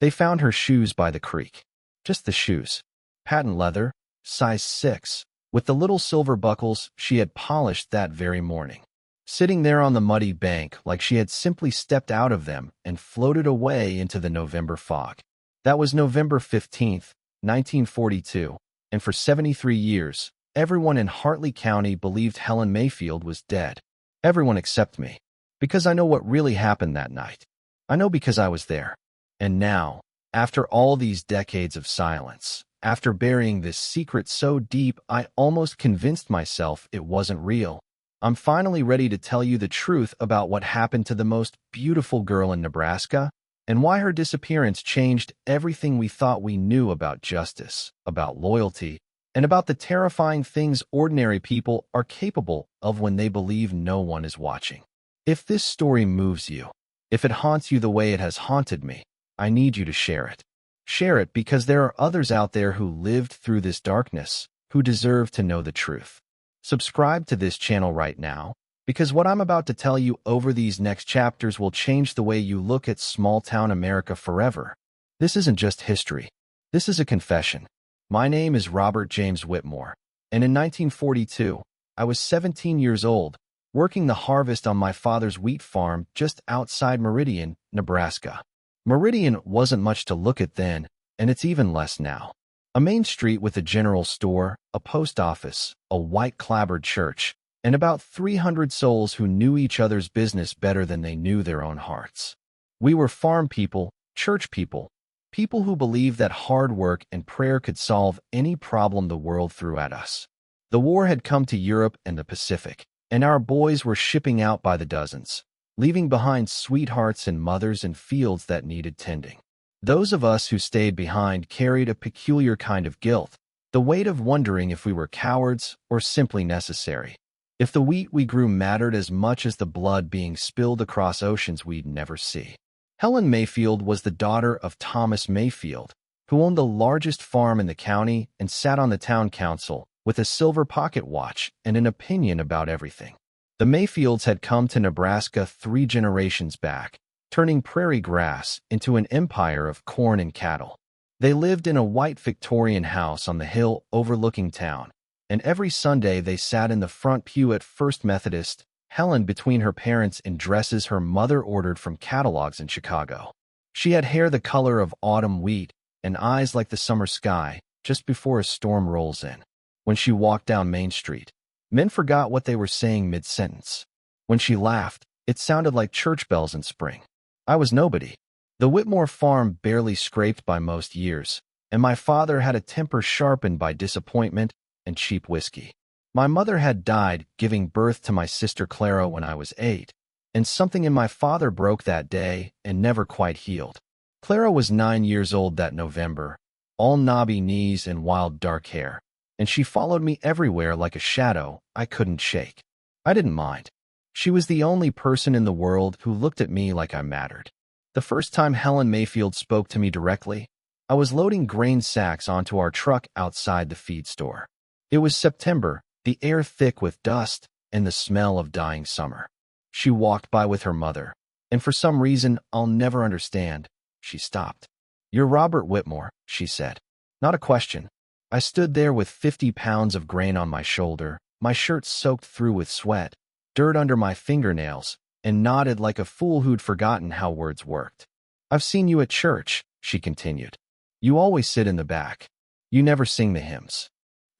They found her shoes by the creek. Just the shoes. Patent leather, size 6, with the little silver buckles she had polished that very morning. Sitting there on the muddy bank like she had simply stepped out of them and floated away into the November fog. That was November 15th, 1942, and for 73 years, everyone in Hartley County believed Helen Mayfield was dead. Everyone except me. Because I know what really happened that night. I know because I was there. And now, after all these decades of silence, after burying this secret so deep I almost convinced myself it wasn't real, I'm finally ready to tell you the truth about what happened to the most beautiful girl in Nebraska and why her disappearance changed everything we thought we knew about justice, about loyalty, and about the terrifying things ordinary people are capable of when they believe no one is watching. If this story moves you, if it haunts you the way it has haunted me, I need you to share it. Share it because there are others out there who lived through this darkness, who deserve to know the truth. Subscribe to this channel right now, because what I'm about to tell you over these next chapters will change the way you look at small-town America forever. This isn't just history. This is a confession. My name is Robert James Whitmore, and in 1942, I was 17 years old, working the harvest on my father's wheat farm just outside Meridian, Nebraska. Meridian wasn't much to look at then, and it's even less now. A main street with a general store, a post office, a white-clapboard church, and about 300 souls who knew each other's business better than they knew their own hearts. We were farm people, church people, people who believed that hard work and prayer could solve any problem the world threw at us. The war had come to Europe and the Pacific, and our boys were shipping out by the dozens, leaving behind sweethearts and mothers and fields that needed tending. Those of us who stayed behind carried a peculiar kind of guilt, the weight of wondering if we were cowards or simply necessary, if the wheat we grew mattered as much as the blood being spilled across oceans we'd never see. Helen Mayfield was the daughter of Thomas Mayfield, who owned the largest farm in the county and sat on the town council with a silver pocket watch and an opinion about everything. The Mayfields had come to Nebraska 3 generations back, turning prairie grass into an empire of corn and cattle. They lived in a white Victorian house on the hill overlooking town, and every Sunday they sat in the front pew at First Methodist, Helen between her parents in dresses her mother ordered from catalogs in Chicago. She had hair the color of autumn wheat and eyes like the summer sky just before a storm rolls in. When she walked down Main Street, men forgot what they were saying mid-sentence. When she laughed, it sounded like church bells in spring. I was nobody. The Whitmore farm barely scraped by most years, and my father had a temper sharpened by disappointment and cheap whiskey. My mother had died giving birth to my sister Clara when I was 8, and something in my father broke that day and never quite healed. Clara was 9 years old that November, all knobby knees and wild dark hair, and she followed me everywhere like a shadow I couldn't shake. I didn't mind. She was the only person in the world who looked at me like I mattered. The first time Helen Mayfield spoke to me directly, I was loading grain sacks onto our truck outside the feed store. It was September, the air thick with dust and the smell of dying summer. She walked by with her mother, and for some reason I'll never understand, she stopped. "You're Robert Whitmore," she said. Not a question. I stood there with 50 pounds of grain on my shoulder, my shirt soaked through with sweat, dirt under my fingernails, and nodded like a fool who'd forgotten how words worked. "I've seen you at church," she continued. "You always sit in the back. You never sing the hymns."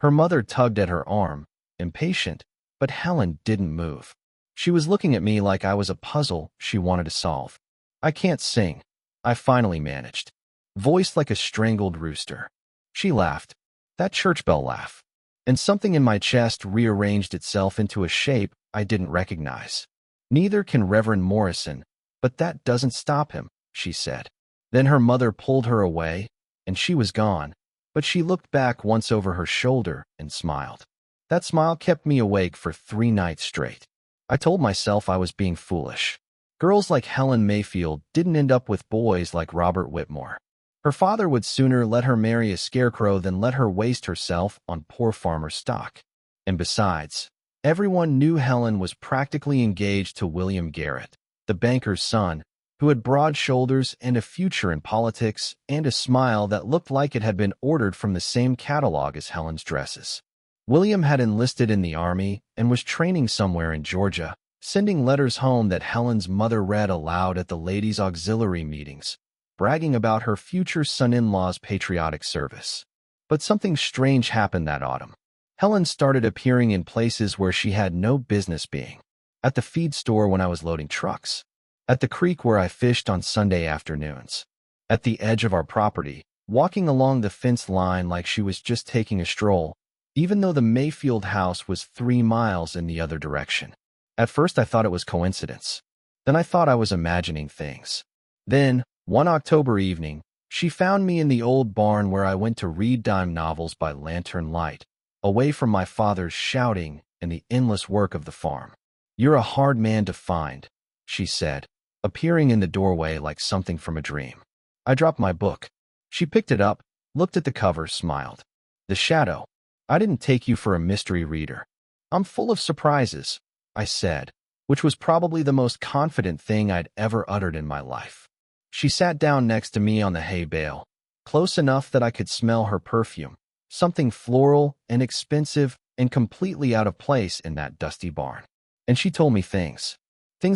Her mother tugged at her arm, impatient, but Helen didn't move. She was looking at me like I was a puzzle she wanted to solve. "I can't sing," I finally managed, voiced like a strangled rooster. She laughed, that church bell laugh, and something in my chest rearranged itself into a shape I didn't recognize. "Neither can Reverend Morrison, but that doesn't stop him," she said. Then her mother pulled her away, and she was gone, but she looked back once over her shoulder and smiled. That smile kept me awake for 3 nights straight. I told myself I was being foolish. Girls like Helen Mayfield didn't end up with boys like Robert Whitmore. Her father would sooner let her marry a scarecrow than let her waste herself on poor farmer stock. And besides, everyone knew Helen was practically engaged to William Garrett, the banker's son, who had broad shoulders and a future in politics and a smile that looked like it had been ordered from the same catalog as Helen's dresses. William had enlisted in the army and was training somewhere in Georgia, sending letters home that Helen's mother read aloud at the ladies' auxiliary meetings, bragging about her future son-in-law's patriotic service. But something strange happened that autumn. Helen started appearing in places where she had no business being. At the feed store when I was loading trucks. At the creek where I fished on Sunday afternoons. At the edge of our property, walking along the fence line like she was just taking a stroll, even though the Mayfield house was 3 miles in the other direction. At first I thought it was coincidence. Then I thought I was imagining things. Then, one October evening, she found me in the old barn where I went to read dime novels by lantern light, away from my father's shouting and the endless work of the farm. "You're a hard man to find," she said, appearing in the doorway like something from a dream. I dropped my book. She picked it up, looked at the cover, smiled. "The Shadow. I didn't take you for a mystery reader." "I'm full of surprises," I said, which was probably the most confident thing I'd ever uttered in my life. She sat down next to me on the hay bale, close enough that I could smell her perfume, something floral and expensive and completely out of place in that dusty barn. And she told me things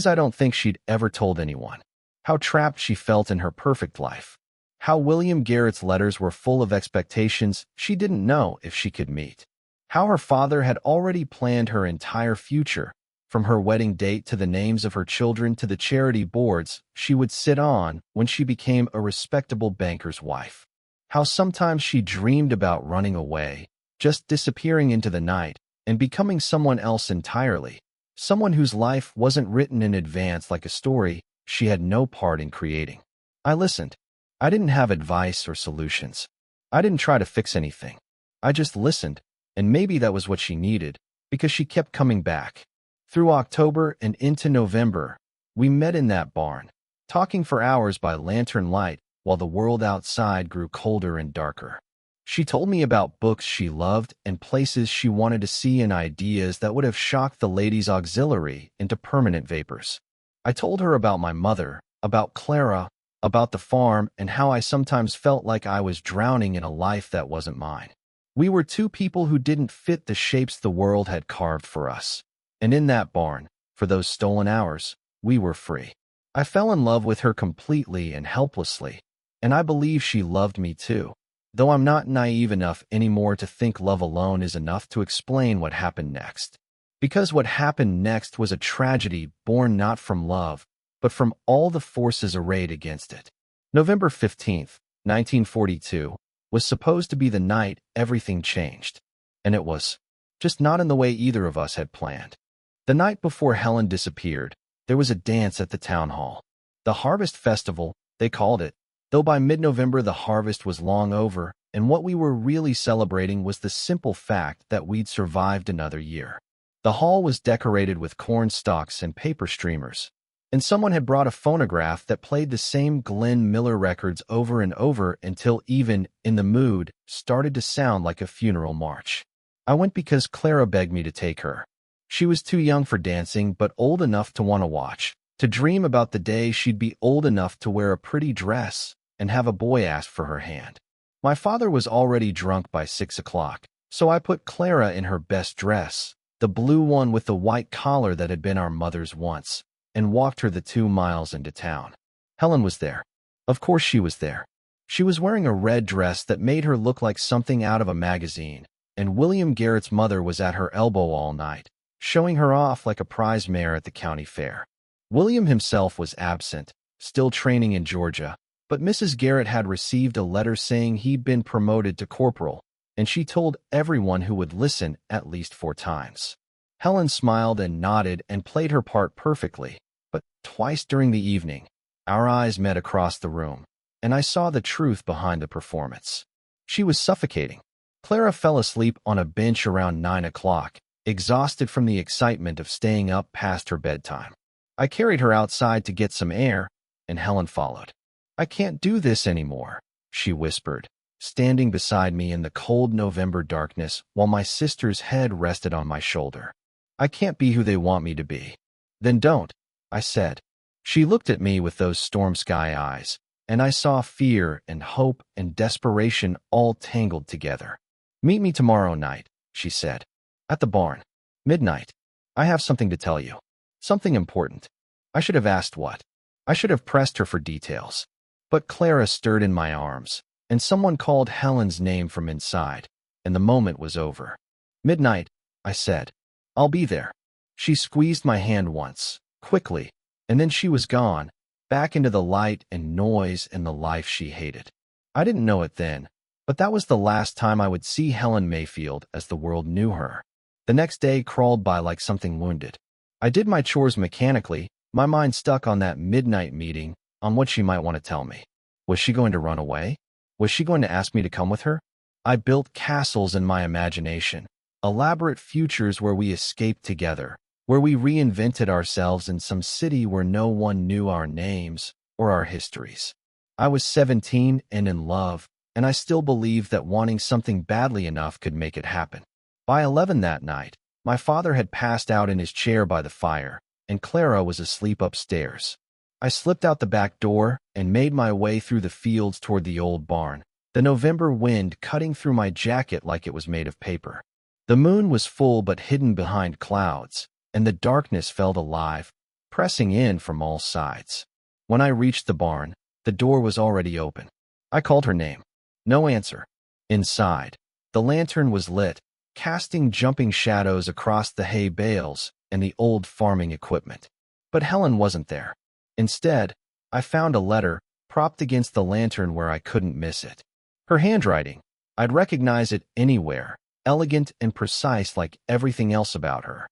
I don't think she'd ever told anyone. How trapped she felt in her perfect life. How William Garrett's letters were full of expectations she didn't know if she could meet. How her father had already planned her entire future, from her wedding date to the names of her children to the charity boards she would sit on when she became a respectable banker's wife. How sometimes she dreamed about running away, just disappearing into the night, and becoming someone else entirely, someone whose life wasn't written in advance like a story she had no part in creating. I listened. I didn't have advice or solutions. I didn't try to fix anything. I just listened, and maybe that was what she needed, because she kept coming back. Through October and into November, we met in that barn, talking for hours by lantern light while the world outside grew colder and darker. She told me about books she loved and places she wanted to see and ideas that would have shocked the ladies' auxiliary into permanent vapors. I told her about my mother, about Clara, about the farm, and how I sometimes felt like I was drowning in a life that wasn't mine. We were two people who didn't fit the shapes the world had carved for us. And in that barn, for those stolen hours, we were free. I fell in love with her completely and helplessly, and I believe she loved me too, though I'm not naive enough anymore to think love alone is enough to explain what happened next. Because what happened next was a tragedy born not from love, but from all the forces arrayed against it. November 15th, 1942, was supposed to be the night everything changed. And it was. Just not in the way either of us had planned. The night before Helen disappeared, there was a dance at the town hall. The Harvest Festival, they called it, though by mid-November the harvest was long over, and what we were really celebrating was the simple fact that we'd survived another year. The hall was decorated with corn stalks and paper streamers, and someone had brought a phonograph that played the same Glenn Miller records over and over until even In the Mood started to sound like a funeral march. I went because Clara begged me to take her. She was too young for dancing but old enough to want to watch, to dream about the day she'd be old enough to wear a pretty dress and have a boy ask for her hand. My father was already drunk by 6 o'clock, so I put Clara in her best dress, the blue one with the white collar that had been our mother's once, and walked her the 2 miles into town. Helen was there. Of course she was there. She was wearing a red dress that made her look like something out of a magazine, and William Garrett's mother was at her elbow all night, showing her off like a prize mare at the county fair. William himself was absent, still training in Georgia, but Mrs. Garrett had received a letter saying he'd been promoted to corporal, and she told everyone who would listen at least 4 times. Helen smiled and nodded and played her part perfectly, but twice during the evening, our eyes met across the room, and I saw the truth behind the performance. She was suffocating. Clara fell asleep on a bench around 9 o'clock, exhausted from the excitement of staying up past her bedtime. I carried her outside to get some air, and Helen followed. "I can't do this anymore," she whispered, standing beside me in the cold November darkness while my sister's head rested on my shoulder. "I can't be who they want me to be." "Then don't," I said. She looked at me with those storm sky eyes, and I saw fear and hope and desperation all tangled together. "Meet me tomorrow night," she said. "At the barn. Midnight. I have something to tell you. Something important." I should have asked what. I should have pressed her for details. But Clara stirred in my arms, and someone called Helen's name from inside, and the moment was over. "Midnight," I said. "I'll be there." She squeezed my hand once, quickly, and then she was gone, back into the light and noise and the life she hated. I didn't know it then, but that was the last time I would see Helen Mayfield as the world knew her. The next day crawled by like something wounded. I did my chores mechanically, my mind stuck on that midnight meeting, on what she might want to tell me. Was she going to run away? Was she going to ask me to come with her? I built castles in my imagination, elaborate futures where we escaped together, where we reinvented ourselves in some city where no one knew our names or our histories. I was 17 and in love, and I still believed that wanting something badly enough could make it happen. By 11 that night, my father had passed out in his chair by the fire, and Clara was asleep upstairs. I slipped out the back door and made my way through the fields toward the old barn, the November wind cutting through my jacket like it was made of paper. The moon was full but hidden behind clouds, and the darkness felt alive, pressing in from all sides. When I reached the barn, the door was already open. I called her name. No answer. Inside, the lantern was lit, casting jumping shadows across the hay bales and the old farming equipment. But Helen wasn't there. Instead, I found a letter propped against the lantern where I couldn't miss it. Her handwriting, I'd recognize it anywhere, elegant and precise like everything else about her.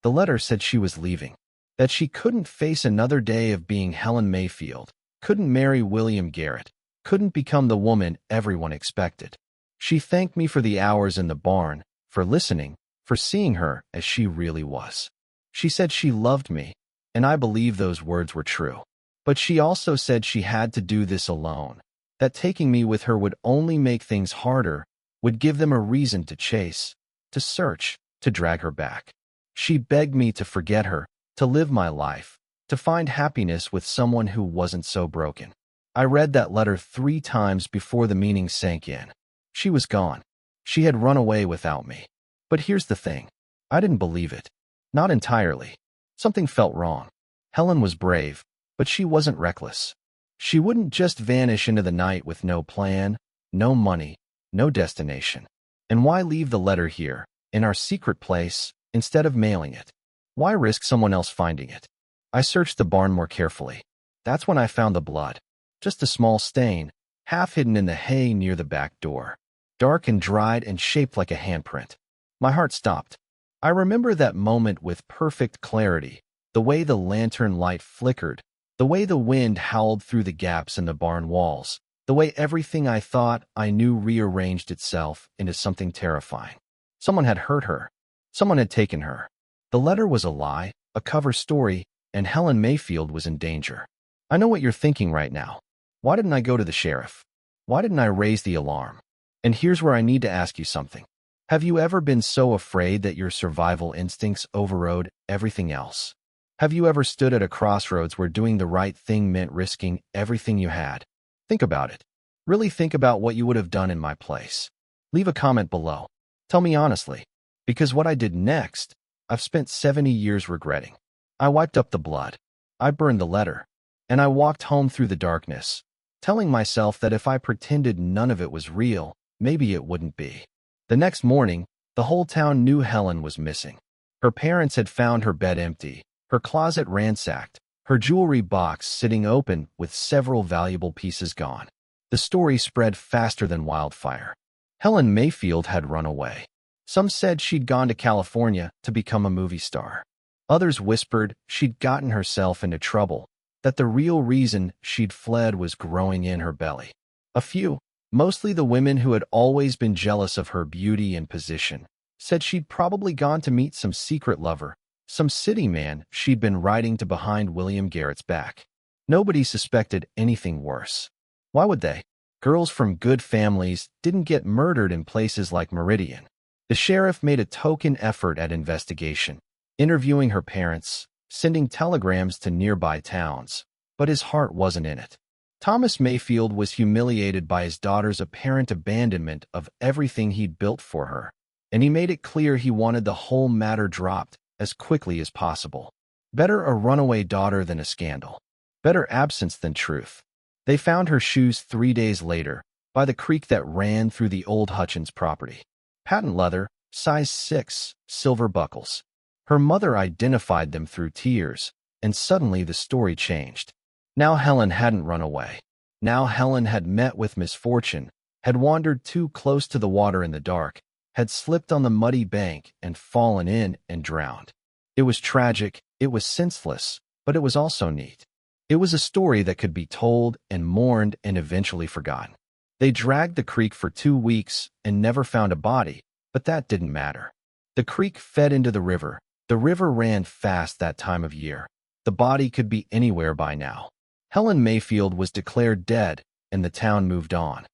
The letter said she was leaving, that she couldn't face another day of being Helen Mayfield, couldn't marry William Garrett, couldn't become the woman everyone expected. She thanked me for the hours in the barn, for listening, for seeing her as she really was. She said she loved me, and I believe those words were true. But she also said she had to do this alone, that taking me with her would only make things harder, would give them a reason to chase, to search, to drag her back. She begged me to forget her, to live my life, to find happiness with someone who wasn't so broken. I read that letter 3 times before the meaning sank in. She was gone. She had run away without me. But here's the thing. I didn't believe it. Not entirely. Something felt wrong. Helen was brave, but she wasn't reckless. She wouldn't just vanish into the night with no plan, no money, no destination. And why leave the letter here, in our secret place, instead of mailing it? Why risk someone else finding it? I searched the barn more carefully. That's when I found the blood. Just a small stain, half hidden in the hay near the back door. Dark and dried and shaped like a handprint. My heart stopped. I remember that moment with perfect clarity, the way the lantern light flickered, the way the wind howled through the gaps in the barn walls, the way everything I thought I knew rearranged itself into something terrifying. Someone had hurt her. Someone had taken her. The letter was a lie, a cover story, and Helen Mayfield was in danger. I know what you're thinking right now. Why didn't I go to the sheriff? Why didn't I raise the alarm? And here's where I need to ask you something. Have you ever been so afraid that your survival instincts overrode everything else? Have you ever stood at a crossroads where doing the right thing meant risking everything you had? Think about it. Really think about what you would have done in my place. Leave a comment below. Tell me honestly, because what I did next, I've spent 70 years regretting. I wiped up the blood. I burned the letter. And I walked home through the darkness, telling myself that if I pretended none of it was real, maybe it wouldn't be. The next morning, the whole town knew Helen was missing. Her parents had found her bed empty, her closet ransacked, her jewelry box sitting open with several valuable pieces gone. The story spread faster than wildfire. Helen Mayfield had run away. Some said she'd gone to California to become a movie star. Others whispered she'd gotten herself into trouble, that the real reason she'd fled was growing in her belly. A few, mostly the women who had always been jealous of her beauty and position, said she'd probably gone to meet some secret lover, some city man she'd been riding to behind William Garrett's back. Nobody suspected anything worse. Why would they? Girls from good families didn't get murdered in places like Meridian. The sheriff made a token effort at investigation, interviewing her parents, sending telegrams to nearby towns. But his heart wasn't in it. Thomas Mayfield was humiliated by his daughter's apparent abandonment of everything he'd built for her, and he made it clear he wanted the whole matter dropped as quickly as possible. Better a runaway daughter than a scandal. Better absence than truth. They found her shoes 3 days later, by the creek that ran through the old Hutchins property. Patent leather, size 6, silver buckles. Her mother identified them through tears, and suddenly the story changed. Now Helen hadn't run away. Now Helen had met with misfortune, had wandered too close to the water in the dark, had slipped on the muddy bank and fallen in and drowned. It was tragic, it was senseless, but it was also neat. It was a story that could be told and mourned and eventually forgotten. They dragged the creek for 2 weeks and never found a body, but that didn't matter. The creek fed into the river. The river ran fast that time of year. The body could be anywhere by now. Helen Mayfield was declared dead, and the town moved on.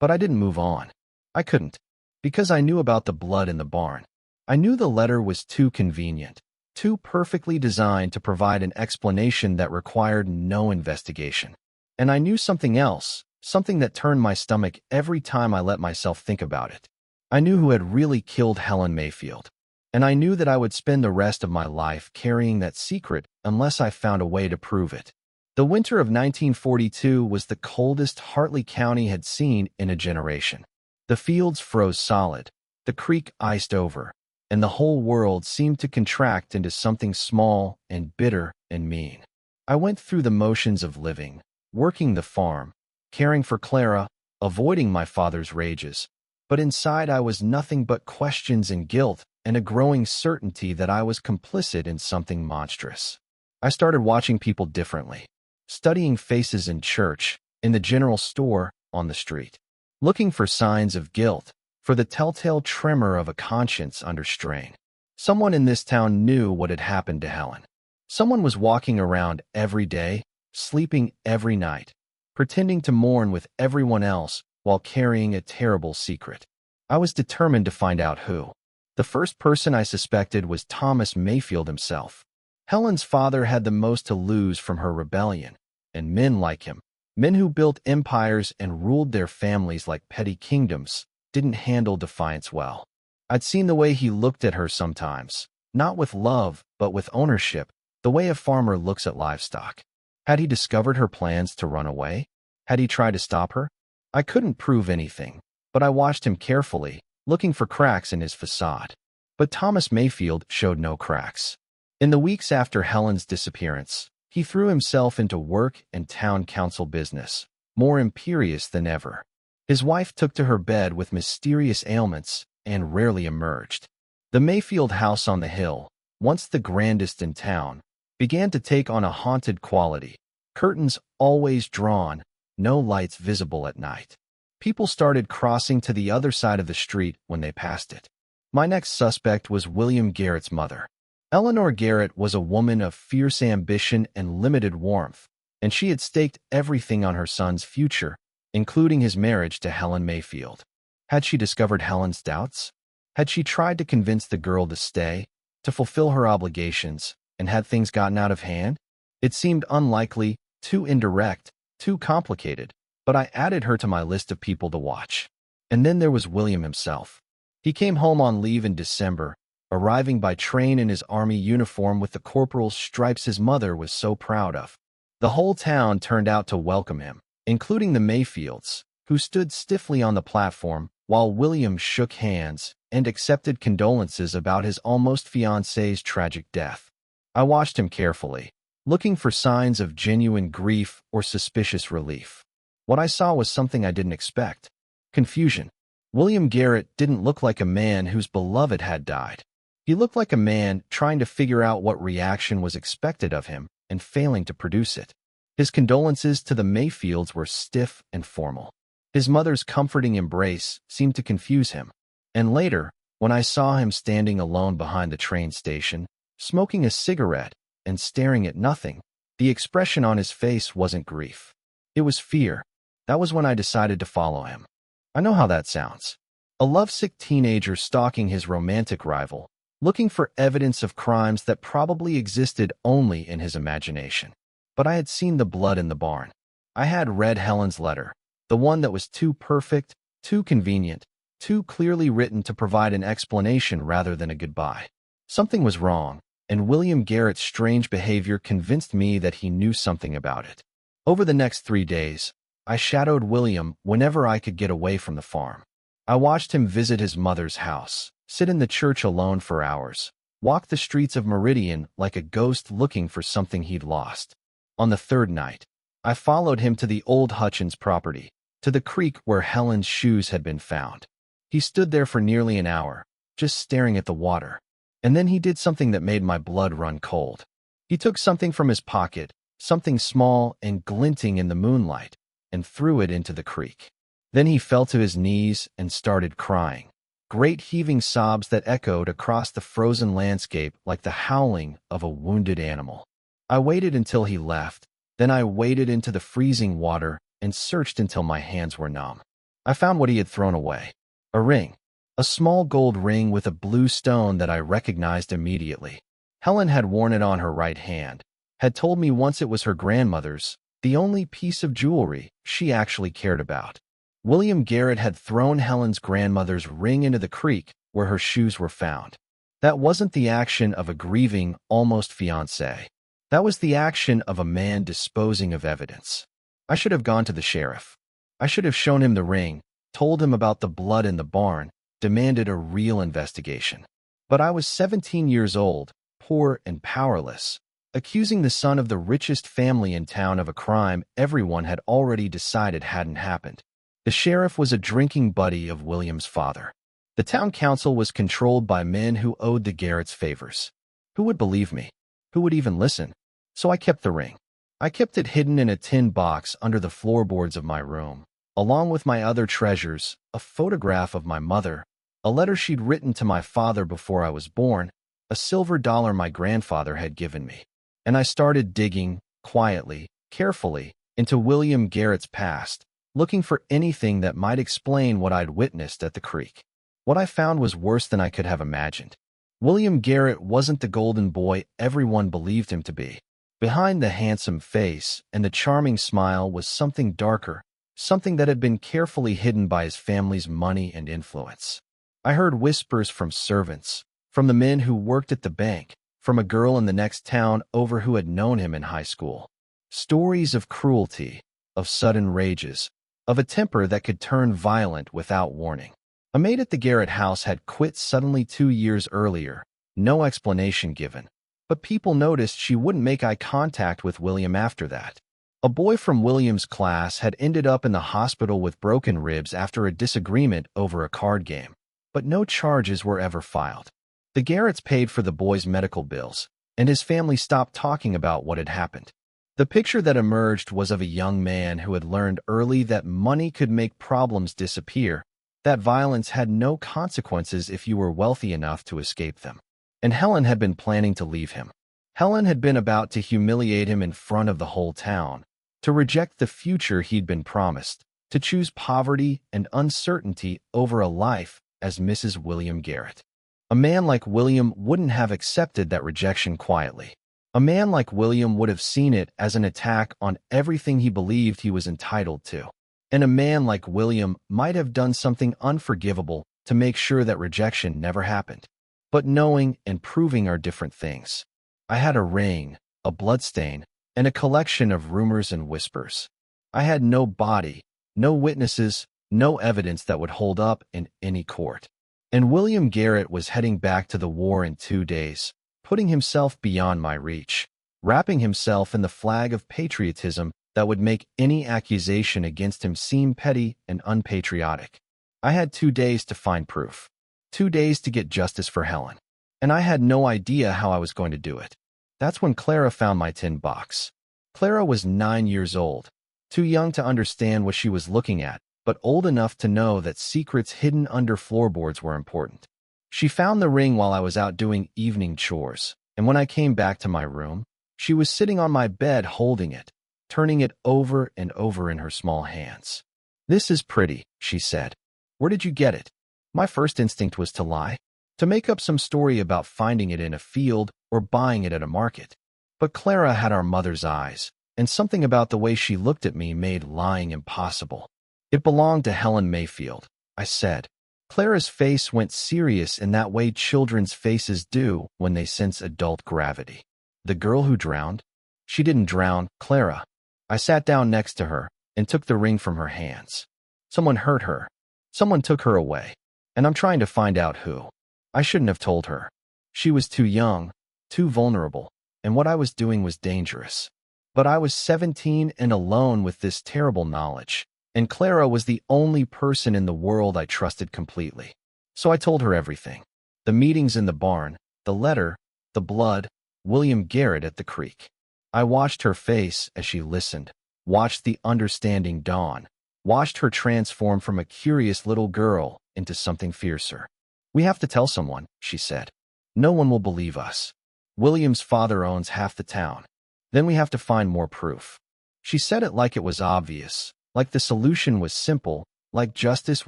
But I didn't move on. I couldn't, because I knew about the blood in the barn. I knew the letter was too convenient, too perfectly designed to provide an explanation that required no investigation. And I knew something else, something that turned my stomach every time I let myself think about it. I knew who had really killed Helen Mayfield, and I knew that I would spend the rest of my life carrying that secret unless I found a way to prove it. The winter of 1942 was the coldest Hartley County had seen in a generation. The fields froze solid, the creek iced over, and the whole world seemed to contract into something small and bitter and mean. I went through the motions of living, working the farm, caring for Clara, avoiding my father's rages, but inside I was nothing but questions and guilt and a growing certainty that I was complicit in something monstrous. I started watching people differently. Studying faces in church, in the general store, on the street. Looking for signs of guilt, for the telltale tremor of a conscience under strain. Someone in this town knew what had happened to Helen. Someone was walking around every day, sleeping every night, pretending to mourn with everyone else while carrying a terrible secret. I was determined to find out who. The first person I suspected was Thomas Mayfield himself. Helen's father had the most to lose from her rebellion, and men like him, men who built empires and ruled their families like petty kingdoms, didn't handle defiance well. I'd seen the way he looked at her sometimes, not with love, but with ownership, the way a farmer looks at livestock. Had he discovered her plans to run away? Had he tried to stop her? I couldn't prove anything, but I watched him carefully, looking for cracks in his facade. But Thomas Mayfield showed no cracks. In the weeks after Helen's disappearance, he threw himself into work and town council business, more imperious than ever. His wife took to her bed with mysterious ailments and rarely emerged. The Mayfield house on the hill, once the grandest in town, began to take on a haunted quality. Curtains always drawn, no lights visible at night. People started crossing to the other side of the street when they passed it. My next suspect was William Garrett's mother. Eleanor Garrett was a woman of fierce ambition and limited warmth, and she had staked everything on her son's future, including his marriage to Helen Mayfield. Had she discovered Helen's doubts? Had she tried to convince the girl to stay, to fulfill her obligations, and had things gotten out of hand? It seemed unlikely, too indirect, too complicated, but I added her to my list of people to watch. And then there was William himself. He came home on leave in December, arriving by train in his army uniform with the corporal's stripes his mother was so proud of. The whole town turned out to welcome him, including the Mayfields, who stood stiffly on the platform while William shook hands and accepted condolences about his almost fiancée's tragic death. I watched him carefully, looking for signs of genuine grief or suspicious relief. What I saw was something I didn't expect. Confusion. William Garrett didn't look like a man whose beloved had died. He looked like a man trying to figure out what reaction was expected of him and failing to produce it. His condolences to the Mayfields were stiff and formal. His mother's comforting embrace seemed to confuse him. And later, when I saw him standing alone behind the train station, smoking a cigarette and staring at nothing, the expression on his face wasn't grief. It was fear. That was when I decided to follow him. I know how that sounds. A lovesick teenager stalking his romantic rival, looking for evidence of crimes that probably existed only in his imagination. But I had seen the blood in the barn. I had read Helen's letter, the one that was too perfect, too convenient, too clearly written to provide an explanation rather than a goodbye. Something was wrong, and William Garrett's strange behavior convinced me that he knew something about it. Over the next 3 days, I shadowed William whenever I could get away from the farm. I watched him visit his mother's house, sit in the church alone for hours, walk the streets of Meridian like a ghost looking for something he'd lost. On the third night, I followed him to the old Hutchins property, to the creek where Helen's shoes had been found. He stood there for nearly an hour, just staring at the water. And then he did something that made my blood run cold. He took something from his pocket, something small and glinting in the moonlight, and threw it into the creek. Then he fell to his knees and started crying, great heaving sobs that echoed across the frozen landscape like the howling of a wounded animal. I waited until he left, then I waded into the freezing water and searched until my hands were numb. I found what he had thrown away, a ring. A small gold ring with a blue stone that I recognized immediately. Helen had worn it on her right hand, had told me once it was her grandmother's, the only piece of jewelry she actually cared about. William Garrett had thrown Helen's grandmother's ring into the creek where her shoes were found. That wasn't the action of a grieving, almost fiancé. That was the action of a man disposing of evidence. I should have gone to the sheriff. I should have shown him the ring, told him about the blood in the barn, demanded a real investigation. But I was 17 years old, poor and powerless, accusing the son of the richest family in town of a crime everyone had already decided hadn't happened. The sheriff was a drinking buddy of William's father. The town council was controlled by men who owed the Garretts favors. Who would believe me? Who would even listen? So I kept the ring. I kept it hidden in a tin box under the floorboards of my room, along with my other treasures, a photograph of my mother, a letter she'd written to my father before I was born, a silver dollar my grandfather had given me. And I started digging, quietly, carefully, into William Garrett's past, looking for anything that might explain what I'd witnessed at the creek. What I found was worse than I could have imagined. William Garrett wasn't the golden boy everyone believed him to be. Behind the handsome face and the charming smile was something darker, something that had been carefully hidden by his family's money and influence. I heard whispers from servants, from the men who worked at the bank, from a girl in the next town over who had known him in high school. Stories of cruelty, of sudden rages, of a temper that could turn violent without warning. A maid at the Garrett house had quit suddenly 2 years earlier, no explanation given. But people noticed she wouldn't make eye contact with William after that. A boy from William's class had ended up in the hospital with broken ribs after a disagreement over a card game. But no charges were ever filed. The Garretts paid for the boy's medical bills, and his family stopped talking about what had happened. The picture that emerged was of a young man who had learned early that money could make problems disappear, that violence had no consequences if you were wealthy enough to escape them. And Helen had been planning to leave him. Helen had been about to humiliate him in front of the whole town, to reject the future he'd been promised, to choose poverty and uncertainty over a life as Mrs. William Garrett. A man like William wouldn't have accepted that rejection quietly. A man like William would have seen it as an attack on everything he believed he was entitled to. And a man like William might have done something unforgivable to make sure that rejection never happened. But knowing and proving are different things. I had a ring, a bloodstain, and a collection of rumors and whispers. I had no body, no witnesses, no evidence that would hold up in any court. And William Garrett was heading back to the war in 2 days, putting himself beyond my reach, wrapping himself in the flag of patriotism that would make any accusation against him seem petty and unpatriotic. I had 2 days to find proof, 2 days to get justice for Helen, and I had no idea how I was going to do it. That's when Clara found my tin box. Clara was 9 years old, too young to understand what she was looking at, but old enough to know that secrets hidden under floorboards were important. She found the ring while I was out doing evening chores, and when I came back to my room, she was sitting on my bed holding it, turning it over and over in her small hands. "This is pretty," she said. "Where did you get it?" My first instinct was to lie. to make up some story about finding it in a field or buying it at a market. But Clara had our mother's eyes, and something about the way she looked at me made lying impossible. It belonged to Helen Mayfield, I said. Clara's face went serious in that way children's faces do when they sense adult gravity. The girl who drowned? She didn't drown, Clara. I sat down next to her and took the ring from her hands. Someone hurt her. Someone took her away. And I'm trying to find out who. I shouldn't have told her. She was too young, too vulnerable, and what I was doing was dangerous. But I was 17 and alone with this terrible knowledge, and Clara was the only person in the world I trusted completely. So I told her everything. The meetings in the barn, the letter, the blood, William Garrett at the creek. I watched her face as she listened, watched the understanding dawn, watched her transform from a curious little girl into something fiercer. "We have to tell someone," she said. "No one will believe us. William's father owns half the town. Then we have to find more proof." She said it like it was obvious, like the solution was simple, like justice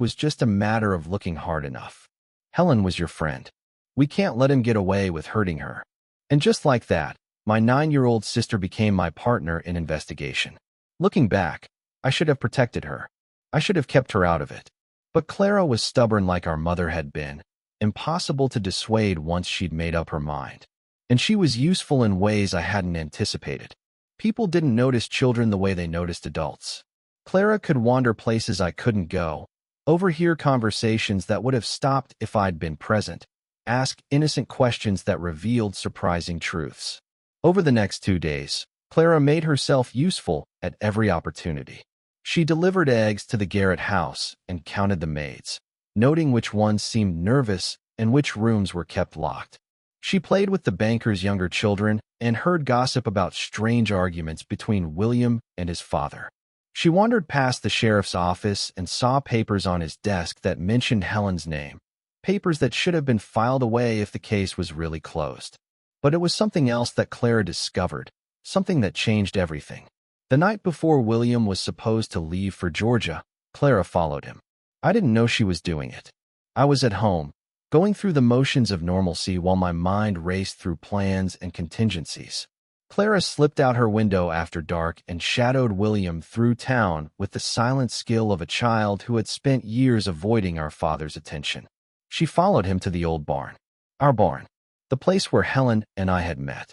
was just a matter of looking hard enough. "Helen was your friend. We can't let him get away with hurting her." And just like that, my 9-year-old sister became my partner in investigation. Looking back, I should have protected her. I should have kept her out of it. But Clara was stubborn like our mother had been, impossible to dissuade once she'd made up her mind. And she was useful in ways I hadn't anticipated. People didn't notice children the way they noticed adults. Clara could wander places I couldn't go, overhear conversations that would have stopped if I'd been present, ask innocent questions that revealed surprising truths. Over the next 2 days, Clara made herself useful at every opportunity. She delivered eggs to the Garrett house and counted the maids, noting which ones seemed nervous and which rooms were kept locked. She played with the banker's younger children and heard gossip about strange arguments between William and his father. She wandered past the sheriff's office and saw papers on his desk that mentioned Helen's name, papers that should have been filed away if the case was really closed. But it was something else that Clara discovered, something that changed everything. The night before William was supposed to leave for Georgia, Clara followed him. I didn't know she was doing it. I was at home, going through the motions of normalcy while my mind raced through plans and contingencies. Clara slipped out her window after dark and shadowed William through town with the silent skill of a child who had spent years avoiding our father's attention. She followed him to the old barn. Our barn. The place where Helen and I had met.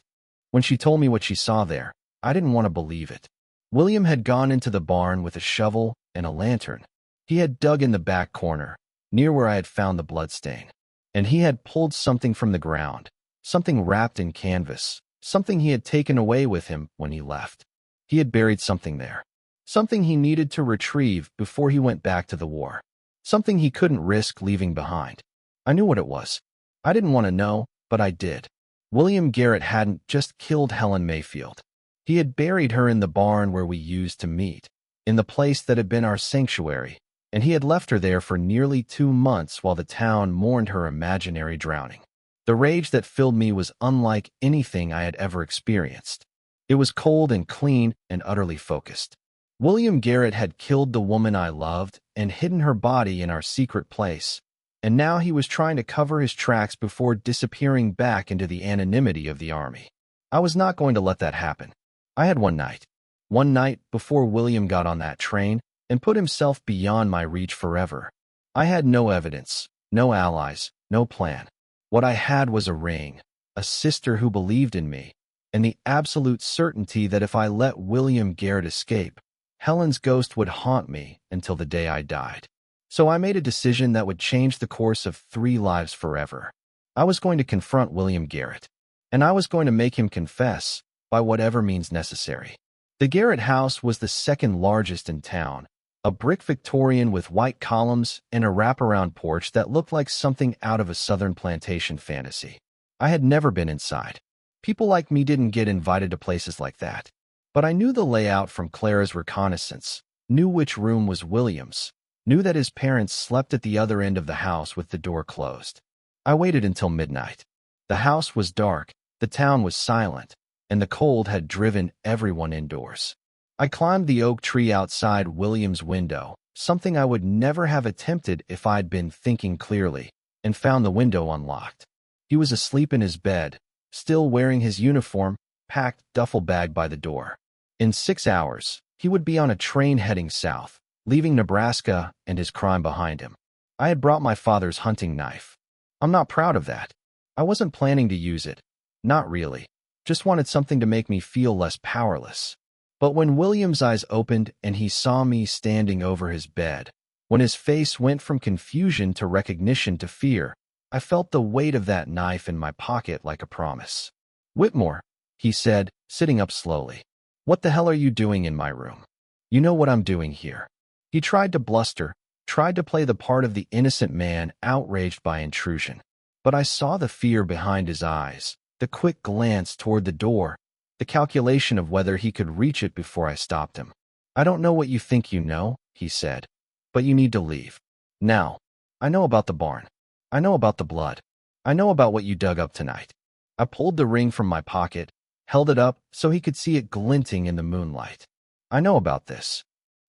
When she told me what she saw there, I didn't want to believe it. William had gone into the barn with a shovel and a lantern. He had dug in the back corner, near where I had found the bloodstain. And he had pulled something from the ground, something wrapped in canvas, something he had taken away with him when he left. He had buried something there, something he needed to retrieve before he went back to the war, something he couldn't risk leaving behind. I knew what it was. I didn't want to know, but I did. William Garrett hadn't just killed Helen Mayfield. He had buried her in the barn where we used to meet, in the place that had been our sanctuary, and he had left her there for nearly 2 months while the town mourned her imaginary drowning. The rage that filled me was unlike anything I had ever experienced. It was cold and clean and utterly focused. William Garrett had killed the woman I loved and hidden her body in our secret place, and now he was trying to cover his tracks before disappearing back into the anonymity of the army. I was not going to let that happen. I had one night before William got on that train and put himself beyond my reach forever. I had no evidence, no allies, no plan. What I had was a ring, a sister who believed in me, and the absolute certainty that if I let William Garrett escape, Helen's ghost would haunt me until the day I died. So I made a decision that would change the course of 3 lives forever. I was going to confront William Garrett, and I was going to make him confess by whatever means necessary. The Garrett house was the second largest in town, a brick Victorian with white columns and a wraparound porch that looked like something out of a southern plantation fantasy. I had never been inside. People like me didn't get invited to places like that. But I knew the layout from Clara's reconnaissance, knew which room was William's, knew that his parents slept at the other end of the house with the door closed. I waited until midnight. The house was dark, the town was silent, and the cold had driven everyone indoors. I climbed the oak tree outside William's window, something I would never have attempted if I'd been thinking clearly, and found the window unlocked. He was asleep in his bed, still wearing his uniform, packed duffel bag by the door. In 6 hours, he would be on a train heading south, leaving Nebraska and his crime behind him. I had brought my father's hunting knife. I'm not proud of that. I wasn't planning to use it. Not really. Just wanted something to make me feel less powerless. But when William's eyes opened and he saw me standing over his bed, when his face went from confusion to recognition to fear, I felt the weight of that knife in my pocket like a promise. "Whitmore," he said, sitting up slowly. "What the hell are you doing in my room? You know what I'm doing here." He tried to bluster, tried to play the part of the innocent man outraged by intrusion. But I saw the fear behind his eyes, the quick glance toward the door, the calculation of whether he could reach it before I stopped him. "I don't know what you think you know," he said, "but you need to leave. Now. I know about the barn. I know about the blood. I know about what you dug up tonight." I pulled the ring from my pocket, held it up so he could see it glinting in the moonlight. "I know about this."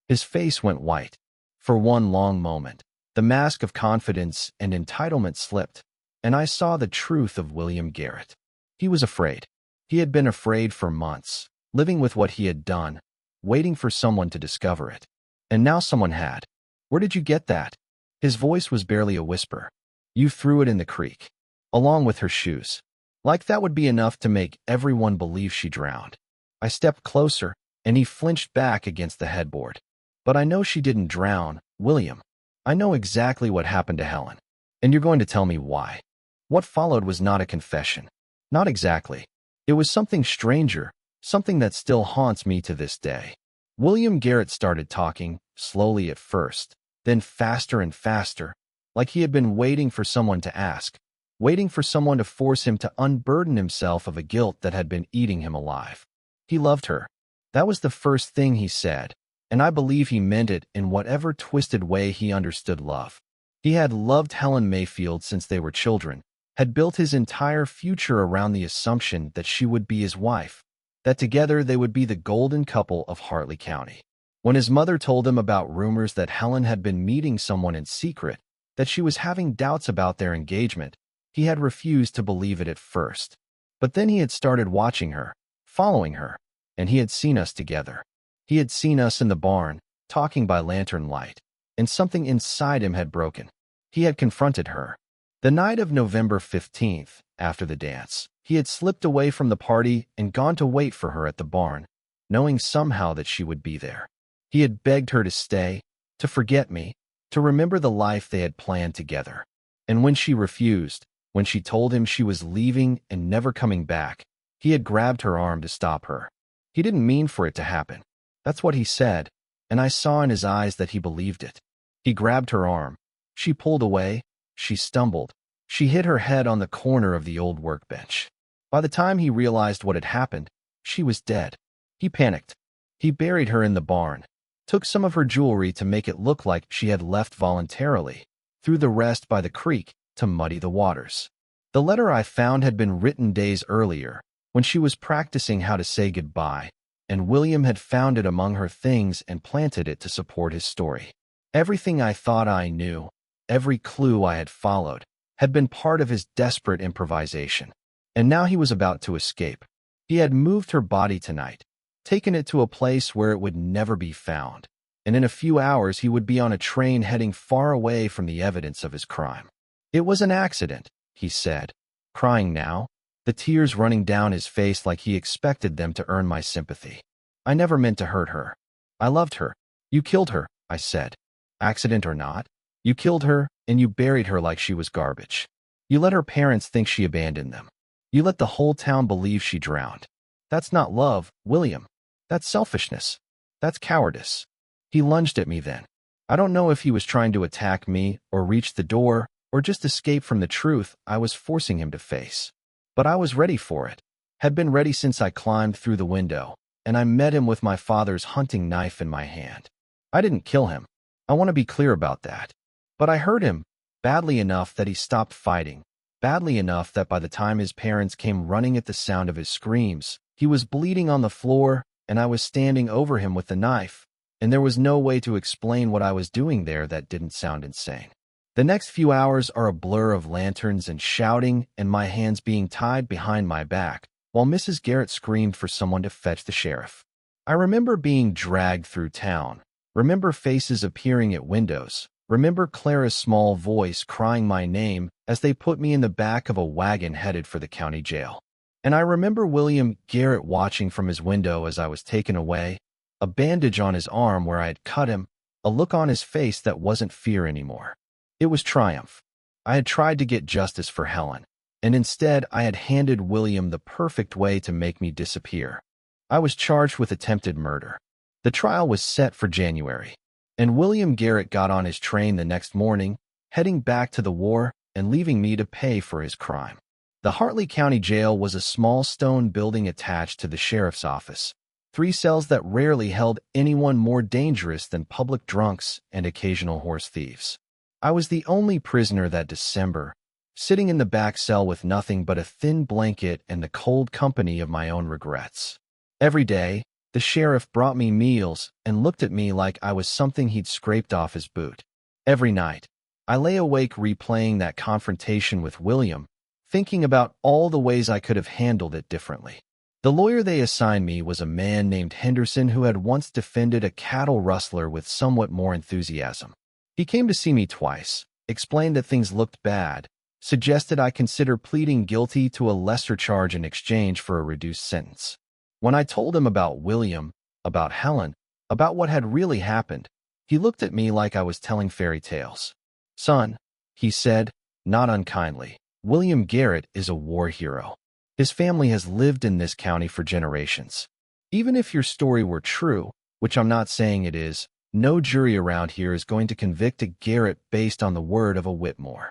His face went white. For one long moment, the mask of confidence and entitlement slipped, and I saw the truth of William Garrett. He was afraid. He had been afraid for months, living with what he had done, waiting for someone to discover it. And now someone had. "Where did you get that?" His voice was barely a whisper. "You threw it in the creek, along with her shoes." Like that would be enough to make everyone believe she drowned. I stepped closer, and he flinched back against the headboard. "But I know she didn't drown, William. I know exactly what happened to Helen. And you're going to tell me why." What followed was not a confession. Not exactly. It was something stranger, something that still haunts me to this day. William Garrett started talking, slowly at first, then faster and faster, like he had been waiting for someone to ask, waiting for someone to force him to unburden himself of a guilt that had been eating him alive. He loved her. That was the first thing he said, and I believe he meant it in whatever twisted way he understood love. He had loved Helen Mayfield since they were children, had built his entire future around the assumption that she would be his wife, that together they would be the golden couple of Hartley County. When his mother told him about rumors that Helen had been meeting someone in secret, that she was having doubts about their engagement, he had refused to believe it at first. But then he had started watching her, following her, and he had seen us together. He had seen us in the barn, talking by lantern light, and something inside him had broken. He had confronted her. The night of November 15th, after the dance, he had slipped away from the party and gone to wait for her at the barn, knowing somehow that she would be there. He had begged her to stay, to forget me, to remember the life they had planned together. And when she refused, when she told him she was leaving and never coming back, he had grabbed her arm to stop her. He didn't mean for it to happen. That's what he said, and I saw in his eyes that he believed it. He grabbed her arm. She pulled away. She stumbled. She hit her head on the corner of the old workbench. By the time he realized what had happened, she was dead. He panicked. He buried her in the barn, took some of her jewelry to make it look like she had left voluntarily, threw the rest by the creek to muddy the waters. The letter I found had been written days earlier, when she was practicing how to say goodbye, and William had found it among her things and planted it to support his story. Everything I thought I knew, every clue I had followed, had been part of his desperate improvisation. And now he was about to escape. He had moved her body tonight, taken it to a place where it would never be found, and in a few hours he would be on a train heading far away from the evidence of his crime. "It was an accident," he said, crying now, the tears running down his face like he expected them to earn my sympathy. "I never meant to hurt her. I loved her." "You killed her," I said. "Accident or not, you killed her, and you buried her like she was garbage. You let her parents think she abandoned them. You let the whole town believe she drowned. That's not love, William. That's selfishness. That's cowardice." He lunged at me then. I don't know if he was trying to attack me or reach the door or just escape from the truth I was forcing him to face. But I was ready for it, had been ready since I climbed through the window, and I met him with my father's hunting knife in my hand. I didn't kill him. I want to be clear about that. But I hurt him, badly enough that he stopped fighting, badly enough that by the time his parents came running at the sound of his screams, he was bleeding on the floor and I was standing over him with the knife, and there was no way to explain what I was doing there that didn't sound insane. The next few hours are a blur of lanterns and shouting and my hands being tied behind my back, while Mrs. Garrett screamed for someone to fetch the sheriff. I remember being dragged through town, remember faces appearing at windows, remember Clara's small voice crying my name as they put me in the back of a wagon headed for the county jail. And I remember William Garrett watching from his window as I was taken away, a bandage on his arm where I had cut him, a look on his face that wasn't fear anymore. It was triumph. I had tried to get justice for Helen, and instead I had handed William the perfect way to make me disappear. I was charged with attempted murder. The trial was set for January, and William Garrett got on his train the next morning, heading back to the war and leaving me to pay for his crime. The Hartley County Jail was a small stone building attached to the sheriff's office, 3 cells that rarely held anyone more dangerous than public drunks and occasional horse thieves. I was the only prisoner that December, sitting in the back cell with nothing but a thin blanket and the cold company of my own regrets. Every day, the sheriff brought me meals and looked at me like I was something he'd scraped off his boot. Every night, I lay awake replaying that confrontation with William, thinking about all the ways I could have handled it differently. The lawyer they assigned me was a man named Henderson who had once defended a cattle rustler with somewhat more enthusiasm. He came to see me twice, explained that things looked bad, suggested I consider pleading guilty to a lesser charge in exchange for a reduced sentence. When I told him about William, about Helen, about what had really happened, he looked at me like I was telling fairy tales. "Son," he said, not unkindly, "William Garrett is a war hero. His family has lived in this county for generations. Even if your story were true, which I'm not saying it is, no jury around here is going to convict a Garrett based on the word of a Whitmore."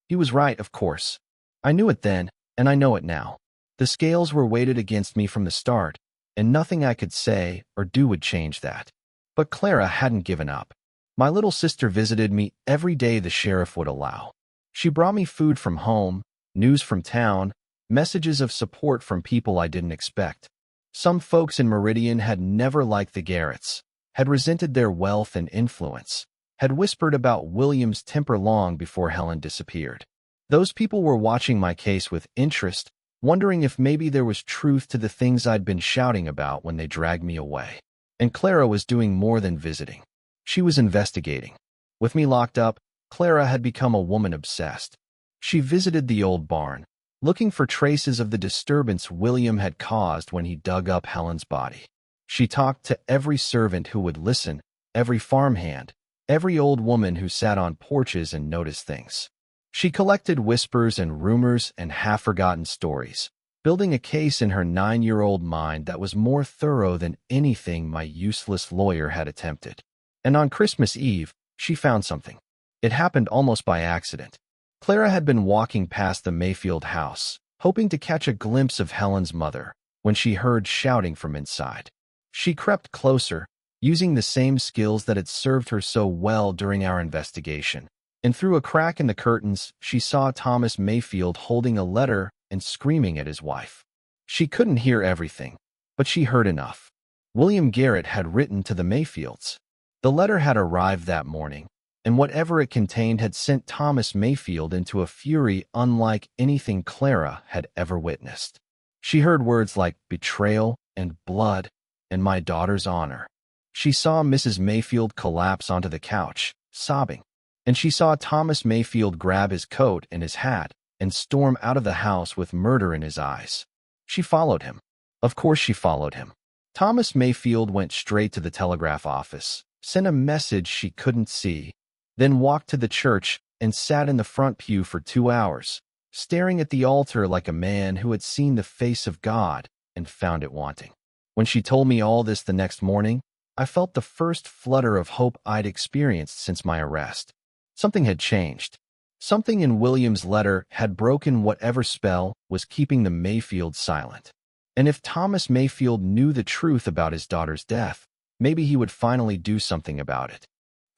He was right, of course. I knew it then, and I know it now. The scales were weighted against me from the start, and nothing I could say or do would change that. But Clara hadn't given up. My little sister visited me every day the sheriff would allow. She brought me food from home, news from town, messages of support from people I didn't expect. Some folks in Meridian had never liked the Garretts, had resented their wealth and influence, had whispered about William's temper long before Helen disappeared. Those people were watching my case with interest, wondering if maybe there was truth to the things I'd been shouting about when they dragged me away. And Clara was doing more than visiting. She was investigating. With me locked up, Clara had become a woman obsessed. She visited the old barn, looking for traces of the disturbance William had caused when he dug up Helen's body. She talked to every servant who would listen, every farmhand, every old woman who sat on porches and noticed things. She collected whispers and rumors and half-forgotten stories, building a case in her 9-year-old mind that was more thorough than anything my useless lawyer had attempted. And on Christmas Eve, she found something. It happened almost by accident. Clara had been walking past the Mayfield house, hoping to catch a glimpse of Helen's mother, when she heard shouting from inside. She crept closer, using the same skills that had served her so well during our investigation. And through a crack in the curtains, she saw Thomas Mayfield holding a letter and screaming at his wife. She couldn't hear everything, but she heard enough. William Garrett had written to the Mayfields. The letter had arrived that morning, and whatever it contained had sent Thomas Mayfield into a fury unlike anything Clara had ever witnessed. She heard words like betrayal and blood and my daughter's honor. She saw Mrs. Mayfield collapse onto the couch, sobbing, and she saw Thomas Mayfield grab his coat and his hat and storm out of the house with murder in his eyes. She followed him. Of course she followed him. Thomas Mayfield went straight to the telegraph office, sent a message she couldn't see, then walked to the church and sat in the front pew for 2 hours, staring at the altar like a man who had seen the face of God and found it wanting. When she told me all this the next morning, I felt the first flutter of hope I'd experienced since my arrest. Something had changed. Something in William's letter had broken whatever spell was keeping the Mayfields silent. And if Thomas Mayfield knew the truth about his daughter's death, maybe he would finally do something about it.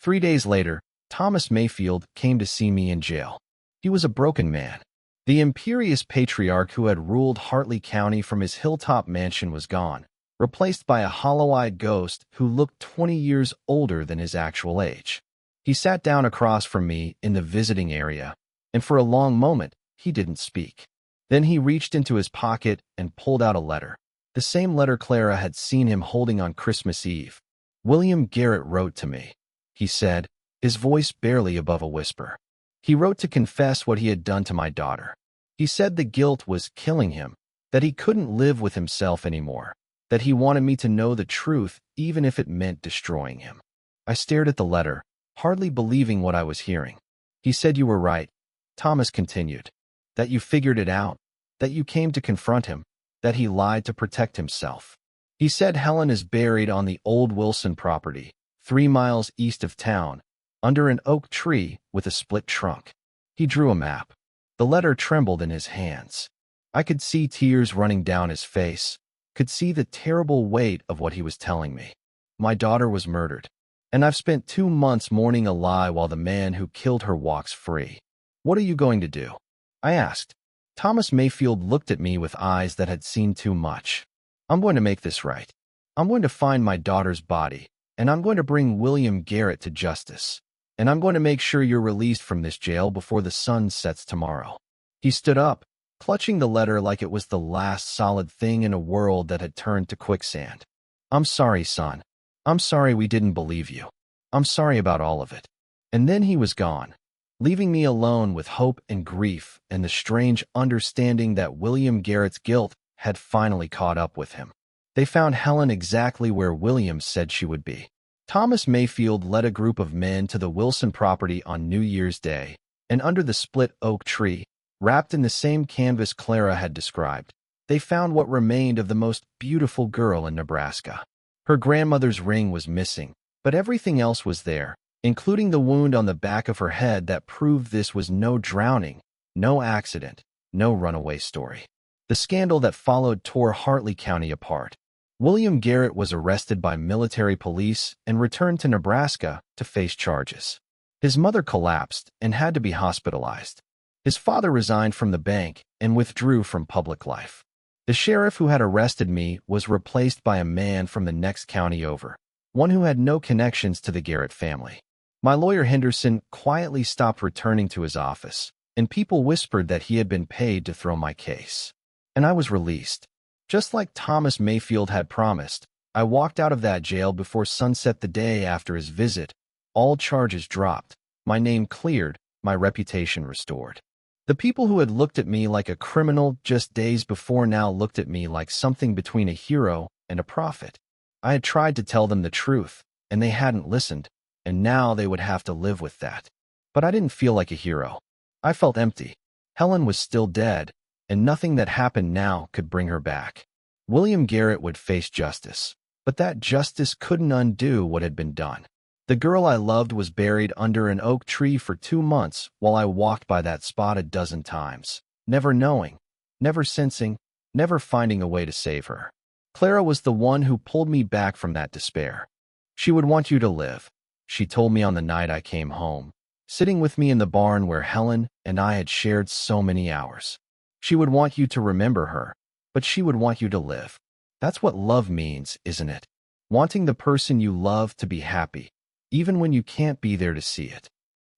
3 days later, Thomas Mayfield came to see me in jail. He was a broken man. The imperious patriarch who had ruled Hartley County from his hilltop mansion was gone, replaced by a hollow-eyed ghost who looked 20 years older than his actual age. He sat down across from me in the visiting area, and for a long moment, he didn't speak. Then he reached into his pocket and pulled out a letter. The same letter Clara had seen him holding on Christmas Eve. "William Garrett wrote to me," he said, his voice barely above a whisper. "He wrote to confess what he had done to my daughter. He said the guilt was killing him, that he couldn't live with himself anymore, that he wanted me to know the truth even if it meant destroying him." I stared at the letter, hardly believing what I was hearing. "He said you were right," Thomas continued, "that you figured it out, that you came to confront him, that he lied to protect himself. He said Helen is buried on the old Wilson property, 3 miles east of town, under an oak tree with a split trunk." He drew a map. The letter trembled in his hands. I could see tears running down his face, could see the terrible weight of what he was telling me. My daughter was murdered, and I've spent 2 months mourning a lie while the man who killed her walks free. What are you going to do?" I asked. Thomas Mayfield looked at me with eyes that had seen too much. "I'm going to make this right. I'm going to find my daughter's body, and I'm going to bring William Garrett to justice. And I'm going to make sure you're released from this jail before the sun sets tomorrow." He stood up, clutching the letter like it was the last solid thing in a world that had turned to quicksand. "I'm sorry, son. I'm sorry we didn't believe you. I'm sorry about all of it." And then he was gone, leaving me alone with hope and grief and the strange understanding that William Garrett's guilt had finally caught up with him. They found Helen exactly where William said she would be. Thomas Mayfield led a group of men to the Wilson property on New Year's Day, and under the split oak tree, wrapped in the same canvas Clara had described, they found what remained of the most beautiful girl in Nebraska. Her grandmother's ring was missing, but everything else was there, including the wound on the back of her head that proved this was no drowning, no accident, no runaway story. The scandal that followed tore Hartley County apart. William Garrett was arrested by military police and returned to Nebraska to face charges. His mother collapsed and had to be hospitalized. His father resigned from the bank and withdrew from public life. The sheriff who had arrested me was replaced by a man from the next county over, one who had no connections to the Garrett family. My lawyer Henderson quietly stopped returning to his office, and people whispered that he had been paid to throw my case. And I was released. Just like Thomas Mayfield had promised, I walked out of that jail before sunset the day after his visit. All charges dropped, my name cleared, my reputation restored. The people who had looked at me like a criminal just days before now looked at me like something between a hero and a prophet. I had tried to tell them the truth, and they hadn't listened, and now they would have to live with that. But I didn't feel like a hero. I felt empty. Helen was still dead, and nothing that happened now could bring her back. William Garrett would face justice, but that justice couldn't undo what had been done. The girl I loved was buried under an oak tree for 2 months while I walked by that spot a dozen times, never knowing, never sensing, never finding a way to save her. Clara was the one who pulled me back from that despair. "She would want you to live," she told me on the night I came home, sitting with me in the barn where Helen and I had shared so many hours. "She would want you to remember her, but she would want you to live." That's what love means, isn't it? Wanting the person you love to be happy, even when you can't be there to see it.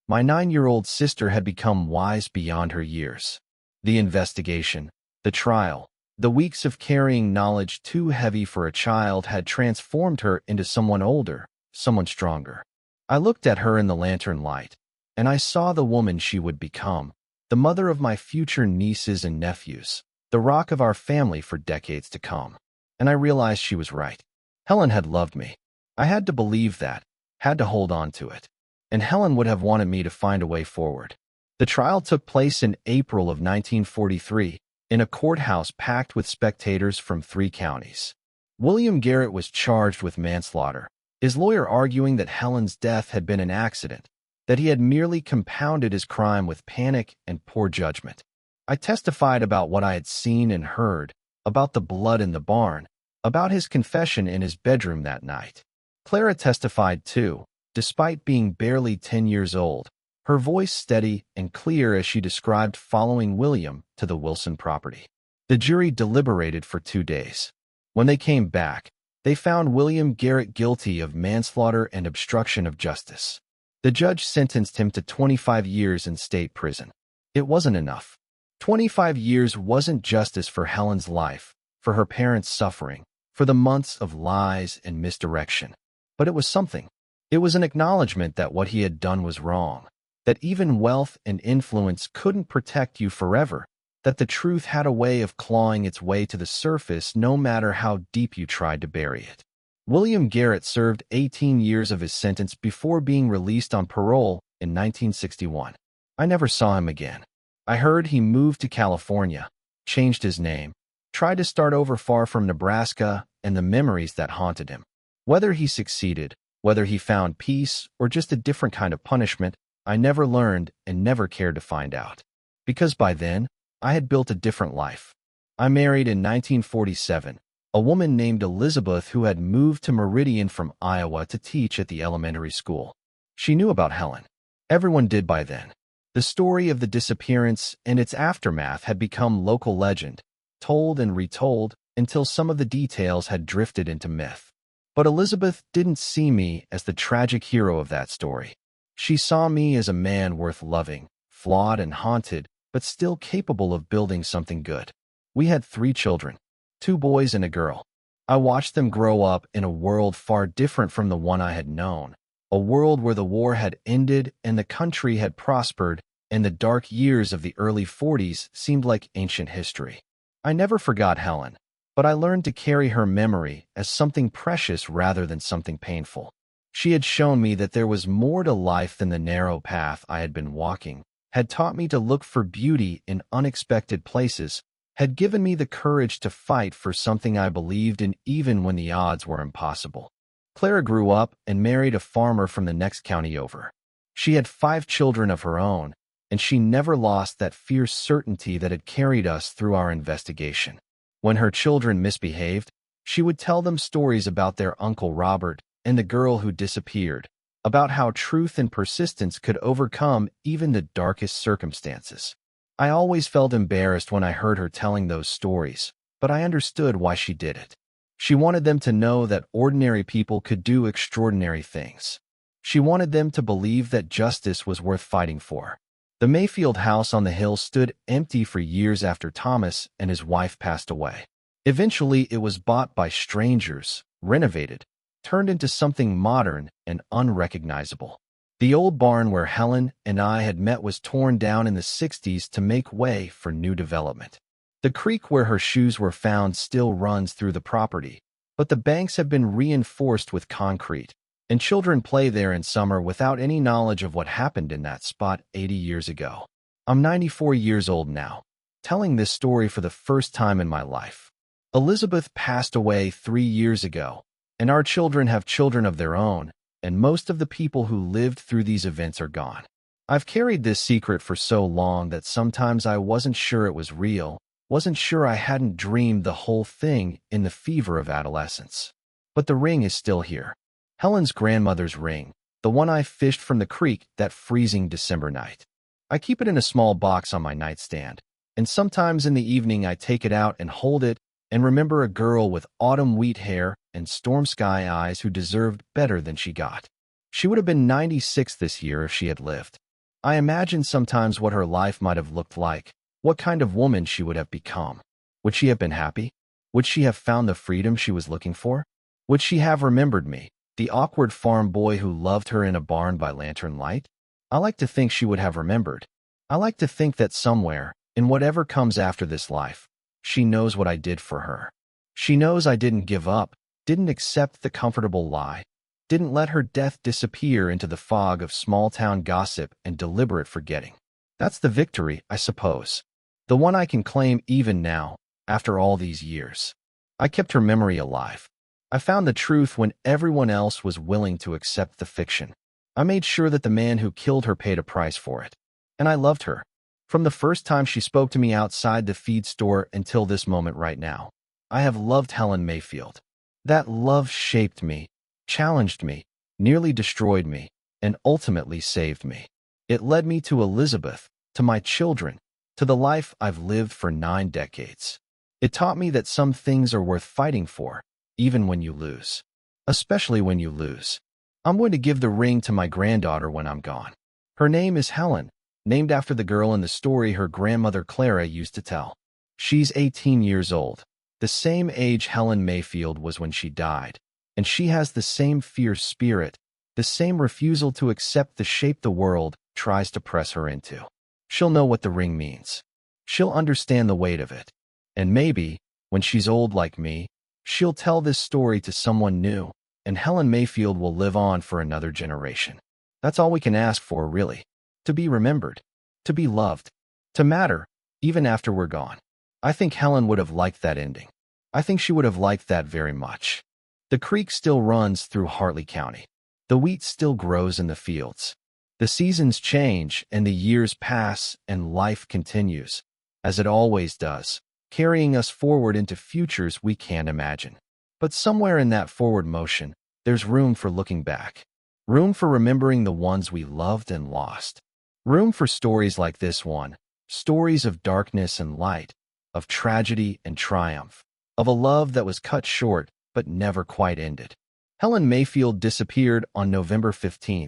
My 9-year-old sister had become wise beyond her years. The investigation, the trial, the weeks of carrying knowledge too heavy for a child had transformed her into someone older, someone stronger. I looked at her in the lantern light, and I saw the woman she would become, the mother of my future nieces and nephews, the rock of our family for decades to come. And I realized she was right. Helen had loved me. I had to believe that, had to hold on to it. And Helen would have wanted me to find a way forward. The trial took place in April of 1943, in a courthouse packed with spectators from 3 counties. William Garrett was charged with manslaughter, his lawyer arguing that Helen's death had been an accident, that he had merely compounded his crime with panic and poor judgment. I testified about what I had seen and heard, about the blood in the barn, about his confession in his bedroom that night. Clara testified too, despite being barely 10 years old, her voice steady and clear as she described following William to the Wilson property. The jury deliberated for 2 days. When they came back, they found William Garrett guilty of manslaughter and obstruction of justice. The judge sentenced him to 25 years in state prison. It wasn't enough. 25 years wasn't justice for Helen's life, for her parents' suffering, for the months of lies and misdirection. But it was something. It was an acknowledgement that what he had done was wrong, that even wealth and influence couldn't protect you forever, that the truth had a way of clawing its way to the surface no matter how deep you tried to bury it. William Garrett served 18 years of his sentence before being released on parole in 1961. I never saw him again. I heard he moved to California, changed his name, tried to start over far from Nebraska and the memories that haunted him. Whether he succeeded, whether he found peace or just a different kind of punishment, I never learned and never cared to find out. Because by then, I had built a different life. I married in 1947, a woman named Elizabeth who had moved to Meridian from Iowa to teach at the elementary school. She knew about Helen. Everyone did by then. The story of the disappearance and its aftermath had become local legend, told and retold until some of the details had drifted into myth. But Elizabeth didn't see me as the tragic hero of that story. She saw me as a man worth loving, flawed and haunted, but still capable of building something good. We had 3 children, 2 boys and a girl. I watched them grow up in a world far different from the one I had known, a world where the war had ended and the country had prospered, and the dark years of the early 40s seemed like ancient history. I never forgot Helen, but I learned to carry her memory as something precious rather than something painful. She had shown me that there was more to life than the narrow path I had been walking, had taught me to look for beauty in unexpected places, had given me the courage to fight for something I believed in even when the odds were impossible. Clara grew up and married a farmer from the next county over. She had 5 children of her own, and she never lost that fierce certainty that had carried us through our investigation. When her children misbehaved, she would tell them stories about their Uncle Robert and the girl who disappeared, about how truth and persistence could overcome even the darkest circumstances. I always felt embarrassed when I heard her telling those stories, but I understood why she did it. She wanted them to know that ordinary people could do extraordinary things. She wanted them to believe that justice was worth fighting for. The Mayfield house on the hill stood empty for years after Thomas and his wife passed away. Eventually, it was bought by strangers, renovated, turned into something modern and unrecognizable. The old barn where Helen and I had met was torn down in the 60s to make way for new development. The creek where her shoes were found still runs through the property, but the banks have been reinforced with concrete, and children play there in summer without any knowledge of what happened in that spot 80 years ago. I'm 94 years old now, telling this story for the first time in my life. Elizabeth passed away 3 years ago, and our children have children of their own, and most of the people who lived through these events are gone. I've carried this secret for so long that sometimes I wasn't sure it was real, wasn't sure I hadn't dreamed the whole thing in the fever of adolescence. But the ring is still here. Helen's grandmother's ring, the one I fished from the creek that freezing December night. I keep it in a small box on my nightstand, and sometimes in the evening I take it out and hold it and remember a girl with autumn wheat hair and storm sky eyes who deserved better than she got. She would have been 96 this year if she had lived. I imagine sometimes what her life might have looked like, what kind of woman she would have become. Would she have been happy? Would she have found the freedom she was looking for? Would she have remembered me, the awkward farm boy who loved her in a barn by lantern light? I like to think she would have remembered. I like to think that somewhere, in whatever comes after this life, she knows what I did for her. She knows I didn't give up, didn't accept the comfortable lie, didn't let her death disappear into the fog of small-town gossip and deliberate forgetting. That's the victory, I suppose. The one I can claim even now, after all these years. I kept her memory alive. I found the truth when everyone else was willing to accept the fiction. I made sure that the man who killed her paid a price for it. And I loved her. From the first time she spoke to me outside the feed store until this moment right now, I have loved Helen Mayfield. That love shaped me, challenged me, nearly destroyed me, and ultimately saved me. It led me to Elizabeth, to my children, to the life I've lived for 9 decades. It taught me that some things are worth fighting for, even when you lose. Especially when you lose. I'm going to give the ring to my granddaughter when I'm gone. Her name is Helen, named after the girl in the story her grandmother Clara used to tell. She's 18 years old, the same age Helen Mayfield was when she died, and she has the same fierce spirit, the same refusal to accept the shape the world tries to press her into. She'll know what the ring means. She'll understand the weight of it. And maybe, when she's old like me, she'll tell this story to someone new, and Helen Mayfield will live on for another generation. That's all we can ask for, really. To be remembered, to be loved, to matter, even after we're gone. I think Helen would have liked that ending. I think she would have liked that very much. The creek still runs through Hartley County. The wheat still grows in the fields. The seasons change and the years pass and life continues, as it always does, carrying us forward into futures we can't imagine. But somewhere in that forward motion, there's room for looking back. Room for remembering the ones we loved and lost. Room for stories like this one, stories of darkness and light, of tragedy and triumph, of a love that was cut short but never quite ended. Helen Mayfield disappeared on November 15,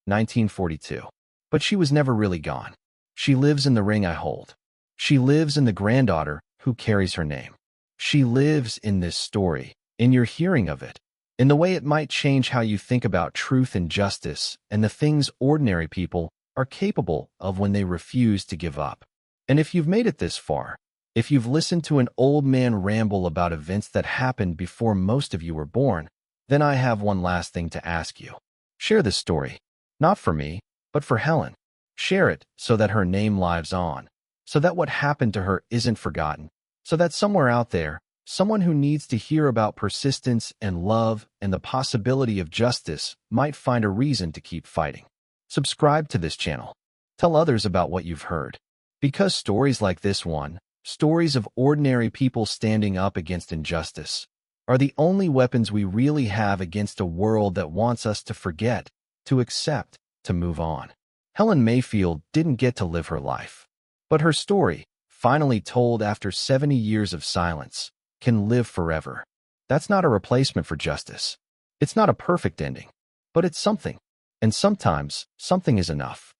1942. But she was never really gone. She lives in the ring I hold. She lives in the granddaughter who carries her name. She lives in this story, in your hearing of it, in the way it might change how you think about truth and justice and the things ordinary people are capable of when they refuse to give up. And if you've made it this far, if you've listened to an old man ramble about events that happened before most of you were born, then I have one last thing to ask you. Share this story, not for me, but for Helen. Share it so that her name lives on, so that what happened to her isn't forgotten, so that somewhere out there, someone who needs to hear about persistence and love and the possibility of justice might find a reason to keep fighting. Subscribe to this channel. Tell others about what you've heard. Because stories like this one, stories of ordinary people standing up against injustice, are the only weapons we really have against a world that wants us to forget, to accept, to move on. Helen Mayfield didn't get to live her life, but her story, finally told after 70 years of silence, can live forever. That's not a replacement for justice. It's not a perfect ending, but it's something. And sometimes, something is enough.